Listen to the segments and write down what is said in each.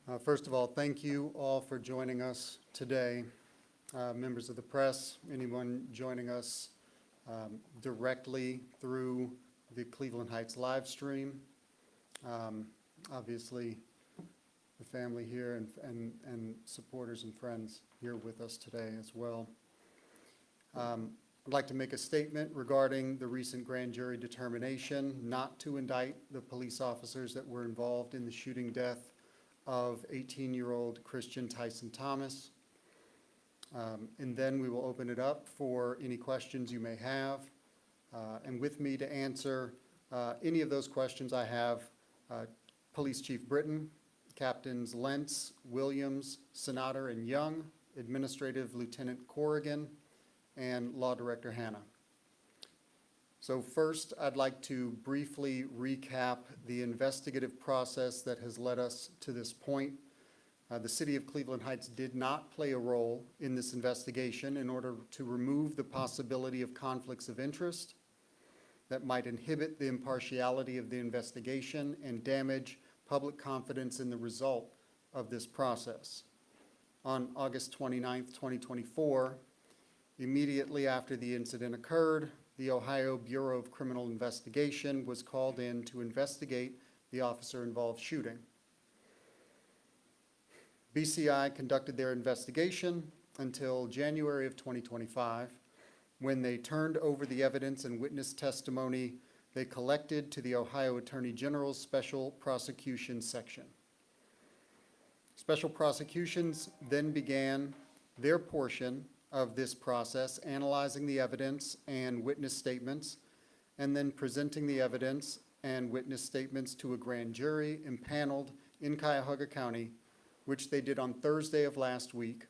right. First of all, thank you all for joining us today. Members of the press, anyone joining us directly through the Cleveland Heights live stream. Obviously, the family here and supporters and friends here with us today as well. I'd like to make a statement regarding the recent grand jury determination not to indict the police officers that were involved in the shooting death of 18-year-old Christian Tyson Thomas. And then we will open it up for any questions you may have. And with me to answer any of those questions I have Police Chief Britton, Captains Lentz, Williams, Senator, and Young, Administrative Lieutenant Corrigan, and Law Director Hanna. So first, I'd like to briefly recap the investigative process that has led us to this point. The City of Cleveland Heights did not play a role in this investigation in order to remove the possibility of conflicts of interest that might inhibit the impartiality of the investigation and damage public confidence in the result of this process. On August 29th, 2024, immediately after the incident occurred, the Ohio Bureau of Criminal Investigation was called in to investigate the officer-involved shooting. BCI conducted their investigation until January of 2025, when they turned over the evidence and witness testimony they collected to the Ohio Attorney General's Special Prosecutions Section. Special Prosecutions then began their portion of this process, analyzing the evidence and witness statements, and then presenting the evidence and witness statements to a grand jury impaneled in Cuyahoga County, which they did on Thursday of last week.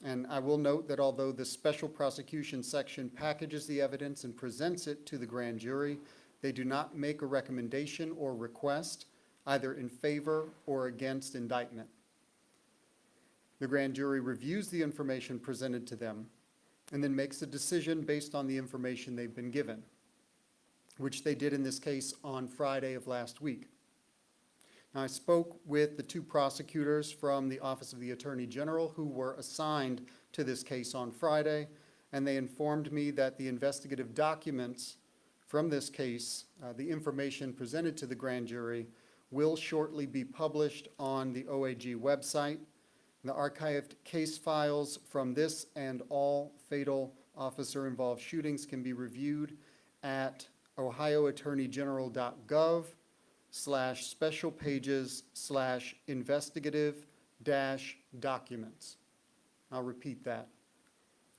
And I will note that although the Special Prosecution Section packages the evidence and presents it to the grand jury, they do not make a recommendation or request either in favor or against indictment. The grand jury reviews the information presented to them and then makes a decision based on the information they've been given, which they did in this case on Friday of last week. Now, I spoke with the two prosecutors from the Office of the Attorney General who were assigned to this case on Friday, and they informed me that the investigative documents from this case, the information presented to the grand jury, will shortly be published on the OAG website. The archived case files from this and all fatal officer-involved shootings can be reviewed at ohioattorneygeneral.gov/special-pages/investigative-documents. I'll repeat that.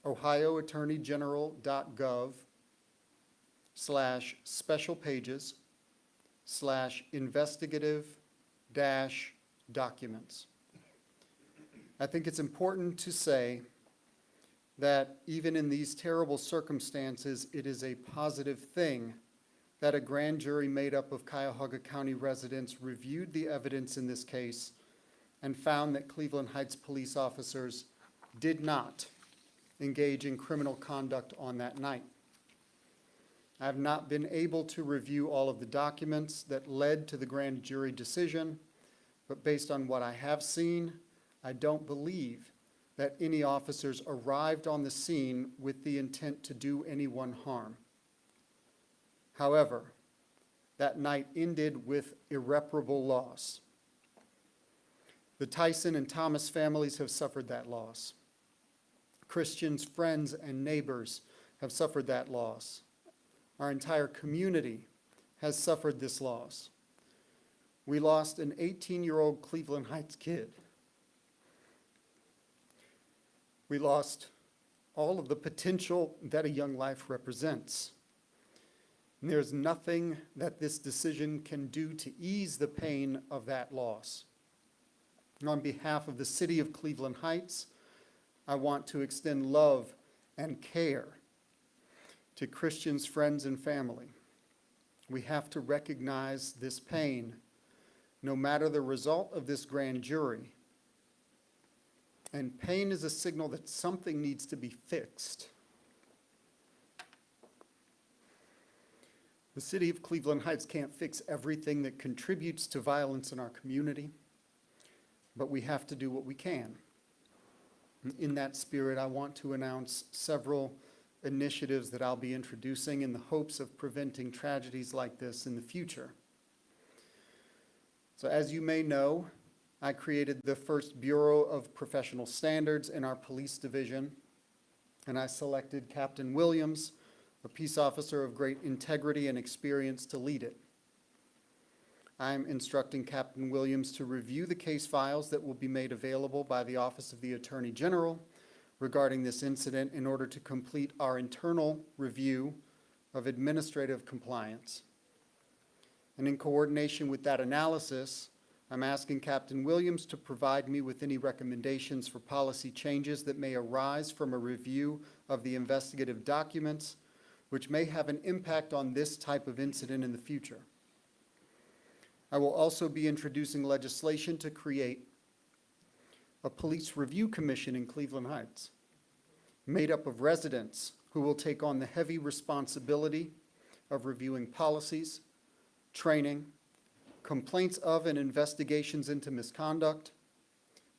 ohioattorneygeneral.gov/special-pages/investigative-documents. I think it's important to say that even in these terrible circumstances, it is a positive thing that a grand jury made up of Cuyahoga County residents reviewed the evidence in this case and found that Cleveland Heights police officers did not engage in criminal conduct on that night. I have not been able to review all of the documents that led to the grand jury decision, but based on what I have seen, I don't believe that any officers arrived on the scene with the intent to do anyone harm. However, that night ended with irreparable loss. The Tyson and Thomas families have suffered that loss. Christian's friends and neighbors have suffered that loss. Our entire community has suffered this loss. We lost an 18-year-old Cleveland Heights kid. We lost all of the potential that a young life represents. And there's nothing that this decision can do to ease the pain of that loss. And on behalf of the City of Cleveland Heights, I want to extend love and care to Christian's friends and family. We have to recognize this pain, no matter the result of this grand jury. And pain is a signal that something needs to be fixed. The The city of Cleveland Heights can't fix everything that contributes to violence in our community, but we have to do what we can. In that spirit, I want to announce several initiatives that I'll be introducing in the hopes of preventing tragedies like this in the future. So as you may know, I created the first Bureau of Professional Standards in our police division, and I selected Captain Williams, a peace officer of great integrity and experience, to lead it. I'm instructing Captain Williams to review the case files that will be made available by the Office of the Attorney General regarding this incident in order to complete our internal review of administrative compliance. And in coordination with that analysis, I'm asking Captain Williams to provide me with any recommendations for policy changes that may arise from a review of the investigative documents, which may have an impact on this type of incident in the future. I will also be introducing legislation to create a police review commission in Cleveland Heights, made up of residents who will take on the heavy responsibility of reviewing policies, training, complaints of and investigations into misconduct,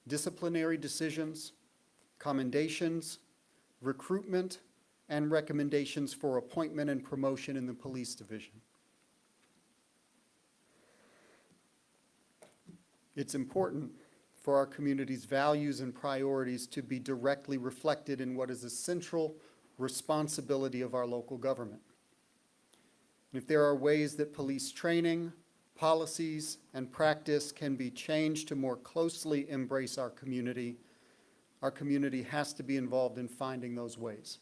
disciplinary decisions, commendations, recruitment, and recommendations for appointment and promotion in the police division. It's important for our community's values and priorities to be directly reflected in what is a central responsibility of our local government. If there are ways that police training, policies, and practice can be changed to more closely embrace our community has to be involved in finding those ways.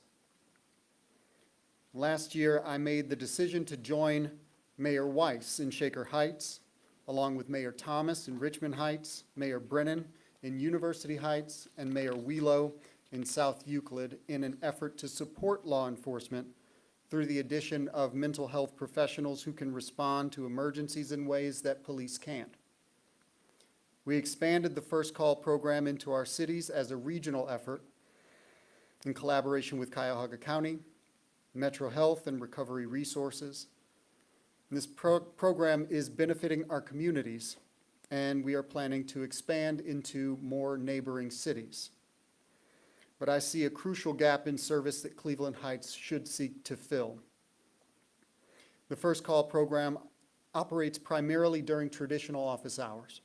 Last year, I made the decision to join Mayor Weiss in Shaker Heights, along with Mayor Thomas in Richmond Heights, Mayor Brennan in University Heights, and Mayor Wheelo in South Euclid in an effort to support law enforcement through the addition of mental health professionals who can respond to emergencies in ways that police can't. We expanded the First Call program into our cities as a regional effort in collaboration with Cuyahoga County, Metro Health, and Recovery Resources. This program is benefiting our communities, and we are planning to expand into more neighboring cities. But I see a crucial gap in service that Cleveland Heights should seek to fill. The First Call program operates primarily during traditional office hours.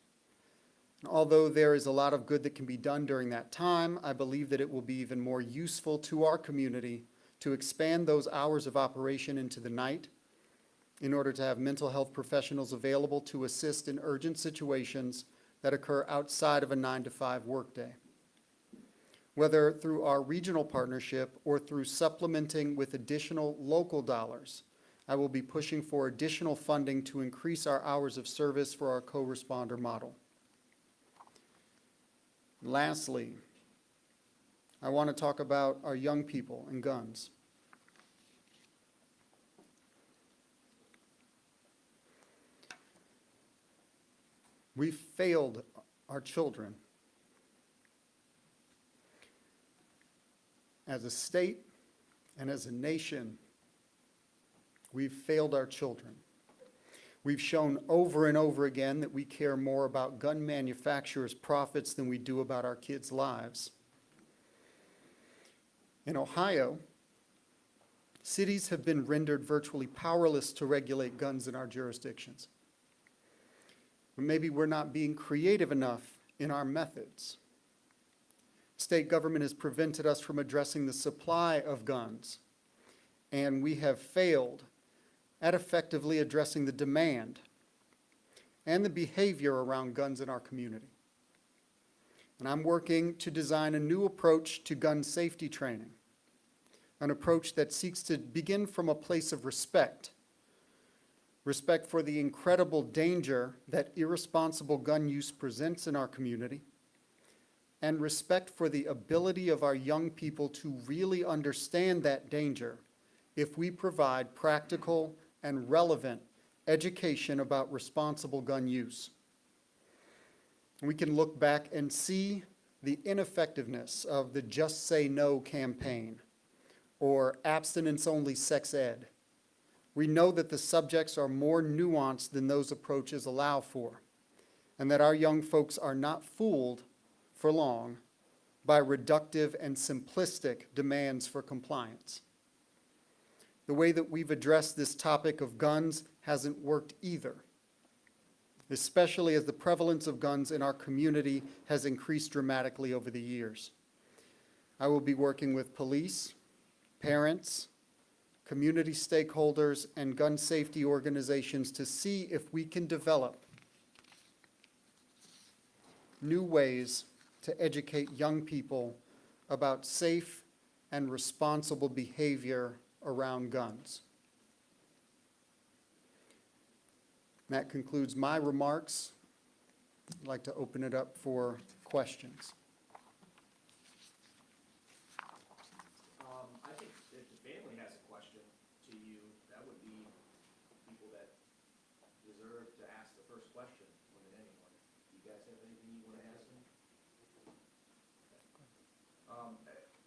Although there is a lot of good that can be done during that time, I believe that it will be even more useful to our community to expand those hours of operation into the night in order to have mental health professionals available to assist in urgent situations that occur outside of a 9-to-5 workday. Whether through our regional partnership or through supplementing with additional local dollars, I will be pushing for additional funding to increase our hours of service for our co-responder model. Lastly, I want to talk about our young people and guns. We failed our children. As a state and as a nation, we've failed our children. We've shown over and over again that we care more about gun manufacturers' profits than we do about our kids' lives. In Ohio, cities have been rendered virtually powerless to regulate guns in our jurisdictions. But maybe we're not being creative enough in our methods. State government has prevented us from addressing the supply of guns, and we have failed at effectively addressing the demand and the behavior around guns in our community. And I'm working to design a new approach to gun safety training, an approach that seeks to begin from a place of respect for the incredible danger that irresponsible gun use presents in our community, and respect for the ability of our young people to really understand that danger if we provide practical and relevant education about responsible gun use. We can look back and see the ineffectiveness of the Just Say No campaign or abstinence-only sex ed, We know that the subjects are more nuanced than those approaches allow for, and that our young folks are not fooled for long by reductive and simplistic demands for compliance. The way that we've addressed this topic of guns hasn't worked either, especially as the prevalence of guns in our community has increased dramatically over the years. I will be working with police, parents, community stakeholders, and gun safety organizations to see if we can develop new ways to educate young people about safe and responsible behavior around guns. That concludes my remarks. I'd like to open it up for questions. I think if the family has a question to you, that would be people that deserve to ask the first question more than anyone. Do you guys have anything you want to ask them?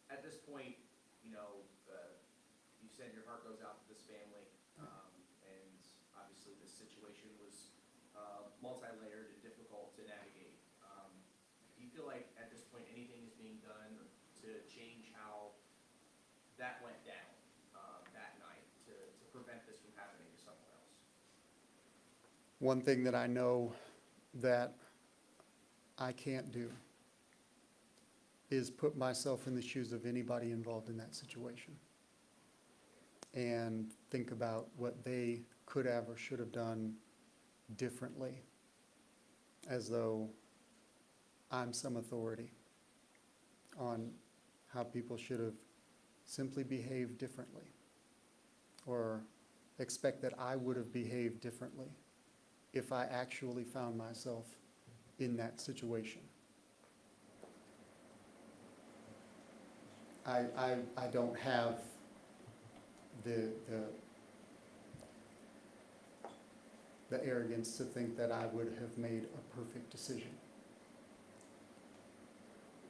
At this point, you know, you said your heart goes out to this family, and obviously this situation was multi-layered and difficult to navigate. Do you feel like at this point anything is being done to change how that went down that night to prevent this from happening to someone else? One thing that I know that I can't do is put myself in the shoes of anybody involved in that situation and think about what they could have or should have done differently, as though I'm some authority on how people should have simply behaved differently, or expect that I would have behaved differently if I actually found myself in that situation. I don't have the arrogance to think that I would have made a perfect decision.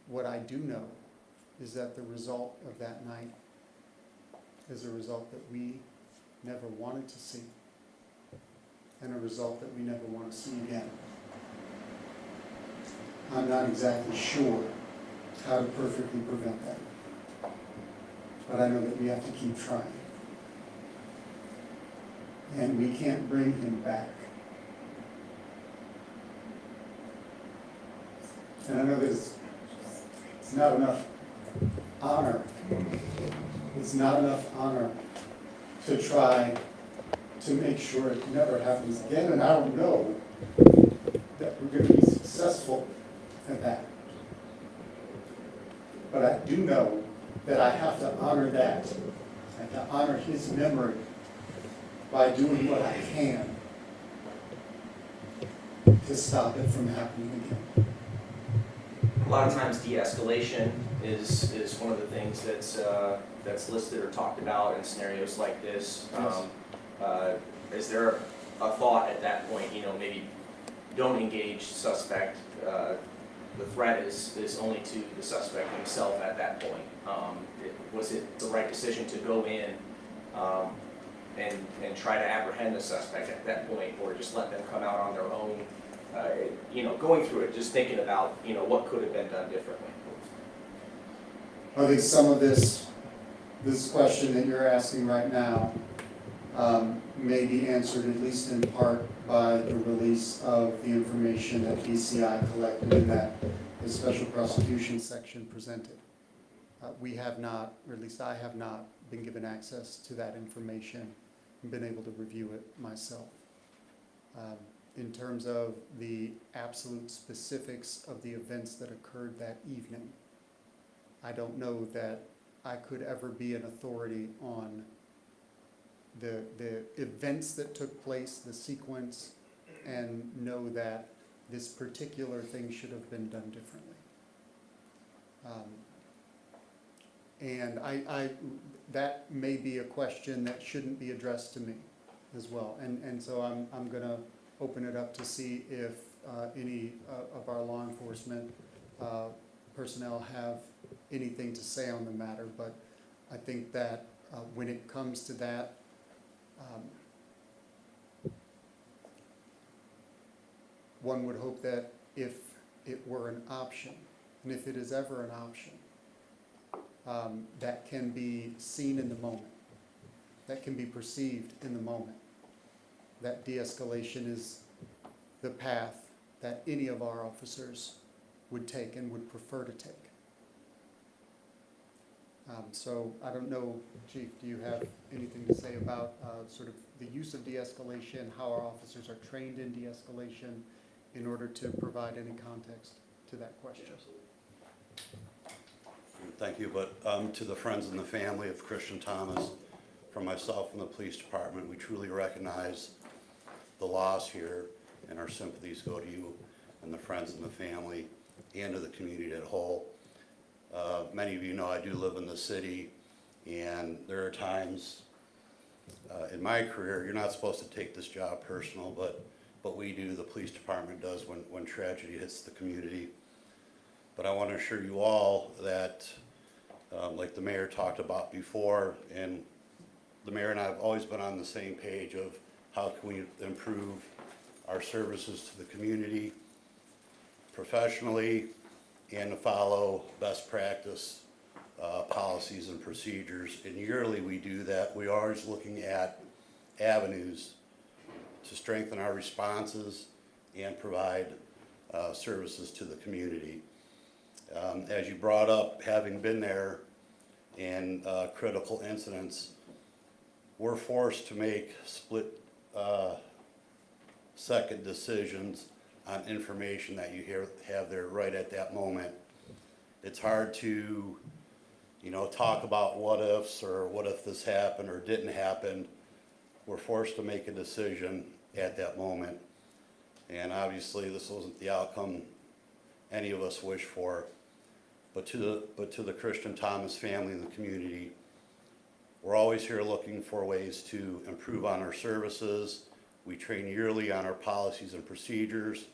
What I do know is that the result of that night is a result that we never wanted to see, and a result that we never want to see again. I'm not exactly sure how to perfectly prevent that, but I know that we have to keep trying. And we can't bring him back. And I know that it's not enough honor. It's not enough honor to try to make sure it never happens again. And I don't know that we're going to be successful at that. But I do know that I have to honor that. I have to honor his memory by doing what I can to stop it from happening again. A lot of times de-escalation is one of the things that's listed or talked about in scenarios like this. Yes. Is there a thought at that point, you know, maybe don't engage suspect, the threat is only to the suspect himself at that point? Was it the right decision to go in and try to apprehend the suspect at that point, or just let them come out on their own? You know, going through it, just thinking about, you know, what could have been done differently. I think some of this question that you're asking right now may be answered, at least in part, by the release of the information that BCI collected in that the special prosecution section presented. We have not, or at least I have not, been given access to that information and been able to review it myself. In terms of the absolute specifics of the events that occurred that evening, I don't know that I could ever be an authority on the events that took place, the sequence, and know that this particular thing should have been done differently. And that may be a question that shouldn't be addressed to me as well. And so I'm going to open it up to see if any of our law enforcement personnel have anything to say on the matter. But I think that when it comes to that, One would hope that if it were an option, and if it is ever an option, that can be seen in the moment, that can be perceived in the moment, that de-escalation is the path that any of our officers would take and would prefer to take. So I don't know, Chief, do you have anything to say about sort of the use of de-escalation, how our officers are trained in de-escalation, in order to provide any context to that question? Thank you, but to the friends and the family of Christian Thomas, from myself and the police department, we truly recognize the loss here, and our sympathies go to you and the friends and the family and to the community as a whole. Many of you know I do live in the city, and there are times in my career, you're not supposed to take this job personal, but we do, the police department does when tragedy hits the community. But I want to assure you all that, like the mayor talked about before, and the mayor and I have always been on the same page of how can we improve our services to the community professionally and to follow best practice policies and procedures. And yearly we do that. We are always looking at avenues to strengthen our responses and provide services to the community. As you brought up, having been there in critical incidents, we're forced to make split second decisions on information that you have there right at that moment. It's hard to, talk about what ifs or what if this happened or didn't happen. We're forced to make a decision at that moment. And obviously this wasn't the outcome any of us wish for. But to the Christian Thomas family and the community, we're always here looking for ways to improve on our services. We train yearly on our policies and procedures.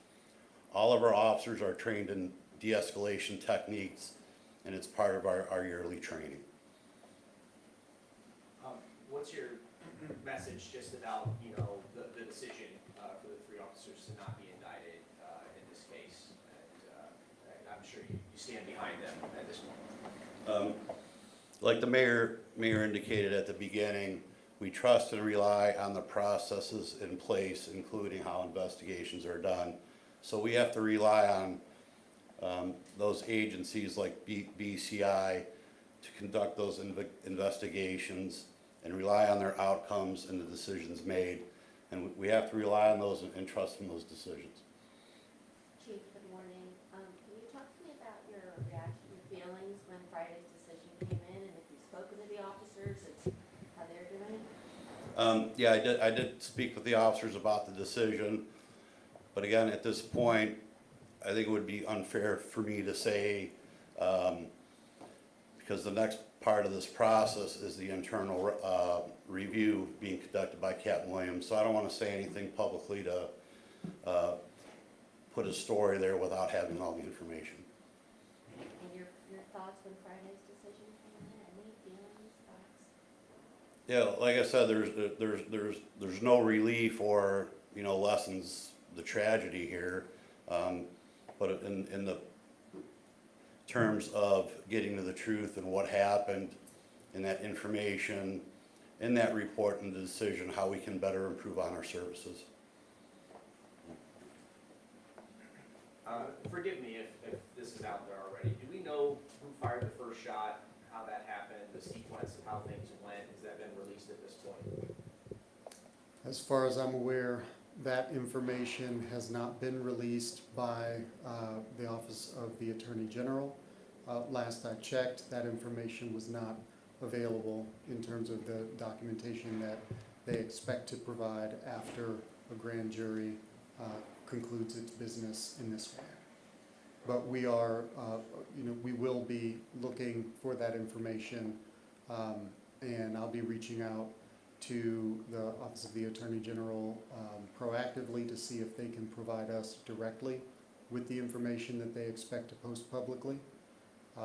All of our officers are trained in de-escalation techniques, and it's part of our yearly training. What's your message just about, the decision for the 3 officers to not be indicted in this case? And I'm sure you stand behind them at this point. Like the mayor indicated at the beginning, we trust and rely on the processes in place, including how investigations are done. So we have to rely on those agencies like BCI to conduct those investigations and rely on their outcomes and the decisions made. And we have to rely on those and trust in those decisions. Chief, good morning. Can you talk to me about your reaction, your feelings when Friday's decision came in, and if you've spoken to the officers and how they're doing it? Yeah, I did speak with the officers about the decision, but again, at this point, I think it would be unfair for me to say, because the next part of this process is the internal review being conducted by Captain Williams, so I don't want to say anything publicly to put a story there without having all the information. And your thoughts when Friday's decision came in? Any feelings, thoughts? Yeah, like I said, there's no relief or lessens the tragedy here, but in the terms of getting to the truth and what happened, and that information, in that report and the decision, how we can better improve on our services. Forgive me if this is out there already. Do we know who fired the first shot, how that happened, the sequence of how things went? Has that been released at this point? As far as I'm aware, that information has not been released by the Office of the Attorney General. Last I checked, that information was not available in terms of the documentation that they expect to provide after a grand jury concludes its business in this way. But we are, we will be looking for that information, and I'll be reaching out to the Office of the Attorney General proactively to see if they can provide us directly with the information that they expect to post publicly,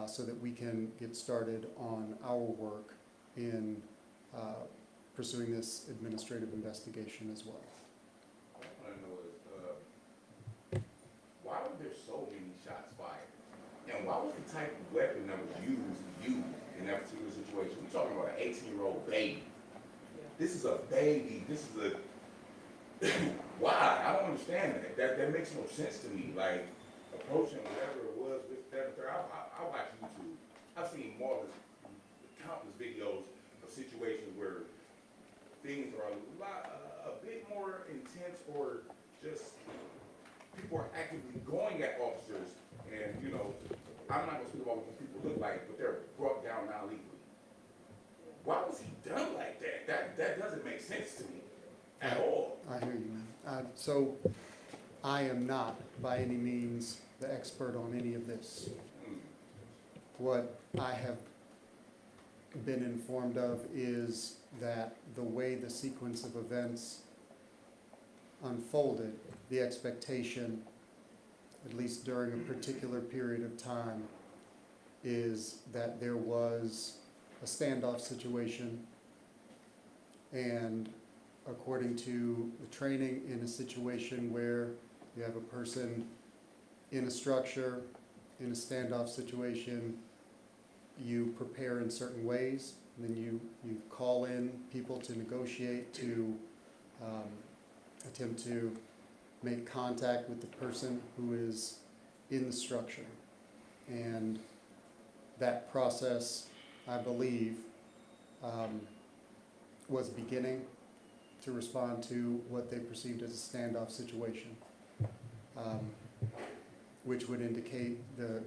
so that we can get started on our work in pursuing this administrative investigation as well. What I want to know is, why were there so many shots fired? And why was the type of weapon that was used in that particular situation? We're talking about an 18-year-old baby. This is a baby. This is a, why? I don't understand that. That makes no sense to me. Like, approaching whatever it was with that, I watch YouTube. I've seen more than countless videos of situations where things are a bit more intense, or just people are actively going at officers, and I'm not gonna speak about what people look like, but they're brought down non-legally. Why was he done like that? That doesn't make sense to me at all. I hear you, man. So I am not by any means the expert on any of this. What I have been informed of is that the way the sequence of events unfolded, the expectation, at least during a particular period of time, is that there was a standoff situation, and according to the training, in a situation where you have a person in a structure, in a standoff situation, you prepare in certain ways, and then you call in people to negotiate, to attempt to make contact with the person who is in the structure. And that process, I believe, was beginning to respond to what they perceived as a standoff situation, which would indicate the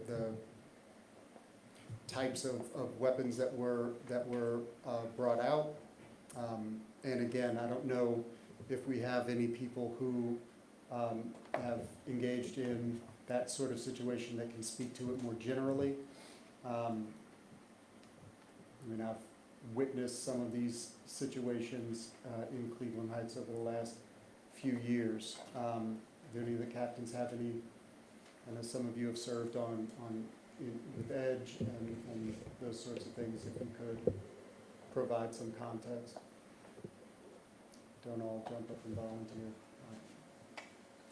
types of weapons that were brought out. And again, I don't know if we have any people who have engaged in that sort of situation that can speak to it more generally. I mean, I've witnessed some of these situations in Cleveland Heights over the last few years. Do any of the captains have any? I know some of you have served with Edge and those sorts of things. If you could provide some context. Don't all jump up and volunteer.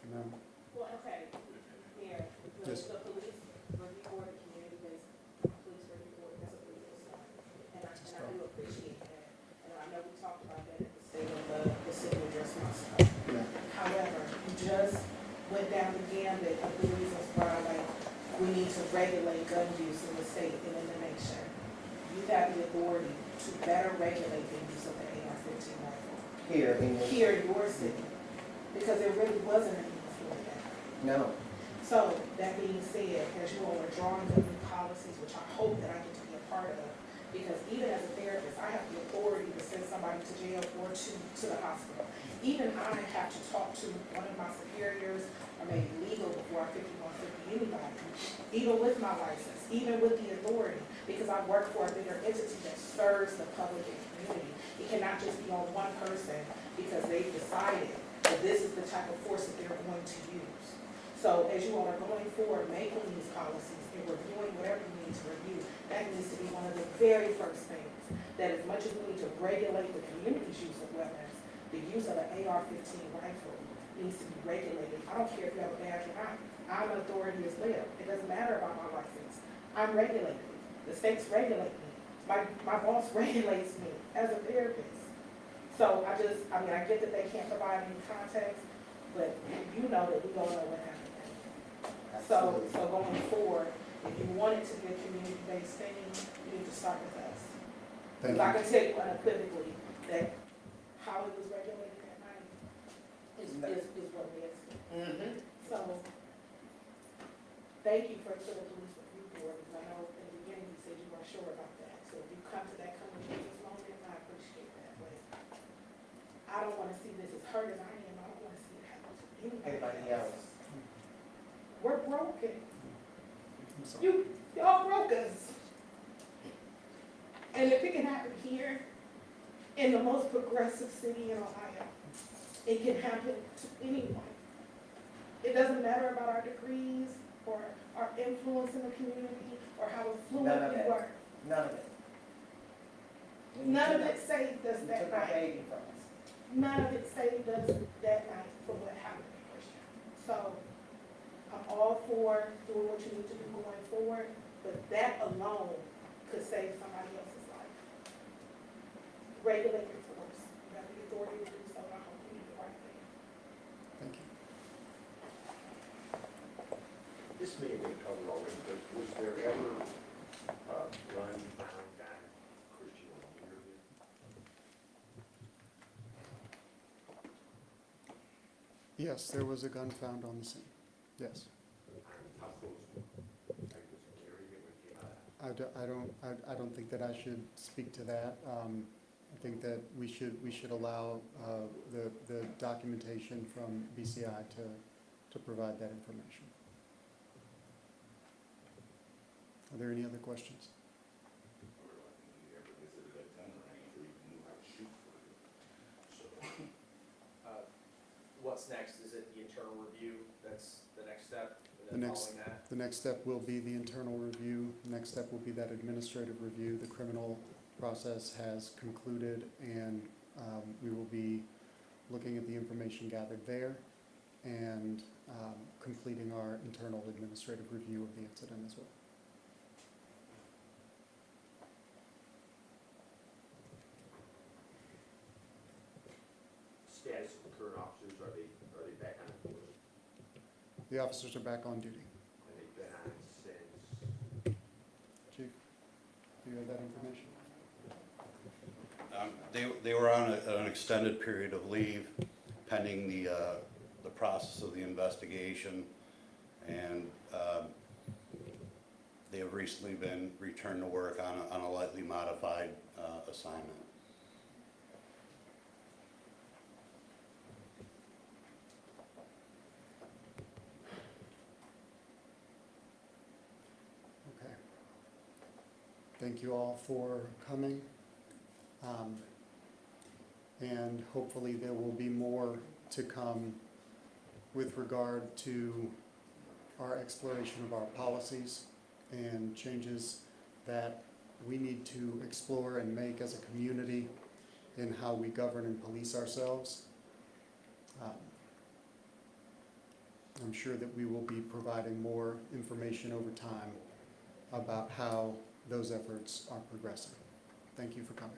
No. Well, okay, here, Yes. the police review board, the community-based police review board, that's a pretty good start. And I do appreciate that. And I know we talked about that at the state of the city address myself. Yeah. However, you just went down the gambit of the reasons why, like, we need to regulate gun use in the state and in the nation. You have the authority to better regulate the use of the AR-15 rifle. Here in Here in your city, because there really wasn't any before that. no. So, that being said, as you all are drawing up new policies, which I hope that I get to be a part of, because even as a therapist, I have the authority to send somebody to jail or to the hospital. Even I have to talk to one of my superiors, or maybe legal before I 5150 anybody, even with my license, even with the authority, because I work for a bigger entity that serves the public and community. It cannot just be on one person because they've decided that this is the type of force that they're going to use. So as you all are going forward, making these policies and reviewing whatever you need to review, that needs to be one of the very first things. That as much as we need to regulate the community's use of weapons, the use of an AR-15 rifle needs to be regulated. I don't care if you have a badge or not. I'm an authority as well. It doesn't matter about my license. I'm regulated. The states regulate me. My boss regulates me as a therapist. So I get that they can't provide any context, but you know that we don't know what happened. So going forward, if you want it to be a community-based thing, you need to start with us. Thank Because I you. can tell you unequivocally that how it was regulated that night is what it is. Mm-hmm. So, thank you to the police review board, because I know in the beginning you said you weren't sure about that. So if you come to that coming to this moment, I appreciate that, but I don't wanna see this as hurt as I am, I don't wanna see it happen to Anybody else? We're broken. I'm sorry. Y'all broke us. And if it can happen here, in the most progressive city in Ohio, it can happen to anyone. It doesn't matter about our degrees, or our influence in the community, or how None of affluent we it. were. None of it. None of it saved us We that took our night. saved from us? None of it saved us that night for what happened in Christian. So I'm all for doing what you need to do going forward, but that alone could save somebody else's life. Regulate your force. You have the authority to do so, and I hope you do the right thing. Thank you. This may have been covered already, but was there ever a gun found down Christian area? Yes, there was a gun found on the scene. Yes. How close? Like, was it carried when it came out? I don't think that I should speak to that. I think that we should allow the documentation from BCI to provide that information. Are there any other questions? Or like, you ever visited that gun range or even knew how to shoot for it? So, What's next? Is it the internal review? That's the next step? The And then next- following that? The next step will be the internal review. The next step will be that administrative review. The criminal process has concluded, and we will be looking at the information gathered there and completing our internal administrative review of the incident as well. Status of the current officers, are they back on the force? The officers are back on duty. And they've been on since, Chief, do you have that information? They were on an extended period of leave pending the process of the investigation, and they have recently been returned to work on a lightly modified assignment. Okay. Thank you all for coming. And hopefully there will be more to come with regard to our exploration of our policies and changes that we need to explore and make as a community in how we govern and police ourselves. I'm sure that we will be providing more information over time about how those efforts are progressing. Thank you for coming.